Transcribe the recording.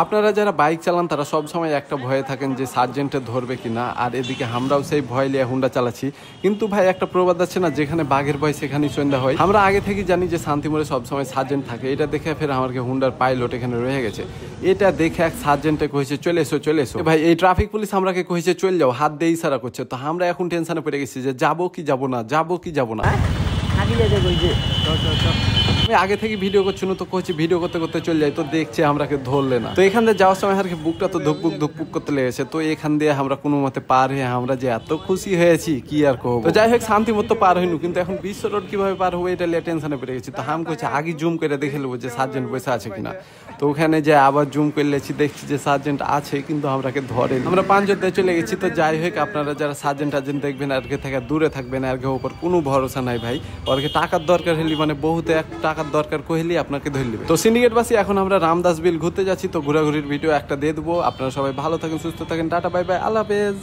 আপনারা যারা বাইক চালান তারা সব সময় একটা ভয়ে থাকেন যে সার্জেন্টে ধরবে কিনা, আর এদিকে আমরাও সেই ভয় নিয়ে হুন্ডা চালাচ্ছি। কিন্তু ভাই একটা প্রবাদ আছে না, যেখানে বাঘের ভয় সেখানেই সন্ধ্যা হয়। আমরা আগে থেকে জানি যে শান্তিমোড়ে সবসময় সার্জেন্ট থাকে। এটা দেখে ফের আমাকে হুন্ডার পাইলট এখানে রয়ে গেছে। এটা দেখে এক সার্জেন্টে কইছে চলে এসো চলে এসো। ভাই এই ট্রাফিক পুলিশ আমরাকে কইছে চল যাও, হাত দিয়ে ইশারা করছে। তো আমরা এখন টেনশনে পড়ে গেছি যে যাবো কি যাবো না, যাবো কি যাবো না। আমি আগে থেকে ভিডিও করছি না, তো কইছি ভিডিও করতে করতে চলে যাই, তো দেখছে আমরাকে ধরলে না। তো এখান দিয়ে যাওয়ার সময় আর কি বুকটা তো ধুকপুক ধুকপুক করতে লেগেছে। তো এখান দিয়ে আমরা কোনো মতে পার হয়ে আমরা যে এত খুশি হয়েছি কি আর কহবো। তো যাই হোক শান্তি মতো পার হইনু, কিন্তু এখন বিশ্ব রোড কিভাবে পার হবো এটা নিয়ে টেনশনে পড়ে গেছি। তো হাম কইছে আগে জুম করে দেখে নেবো যে সার্জেন্ট বসে আছে কিনা। তো ওখানে যে আবার জুম করে লেছি, দেখছি যে সার্জেন্ট আছে কিন্তু আমরাকে ধরে। আমরা পাঁচজন দিয়ে চলে গেছি। তো যাই হোক আপনারা যারা সার্জেন্ট টার্জেন্ট দেখবেন আর থেকে দূরে থাকবেন, আর ওপর কোনো ভরসা নাই ভাই। আর টাকার দরকার হলি মানে বহুত এক টাকার দরকার কইলি আপনাকে ধরে নেবে। তো সিন্ডিকেটবাসী এখন আমরা রামদাস বিল ঘুরতে যাচ্ছি। তো ঘোরাঘুরির ভিডিও একটা দিয়ে দেবো। আপনারা সবাই ভালো থাকেন, সুস্থ থাকেন, টাটা বাই বাই, আল্লাহ হাফেজ।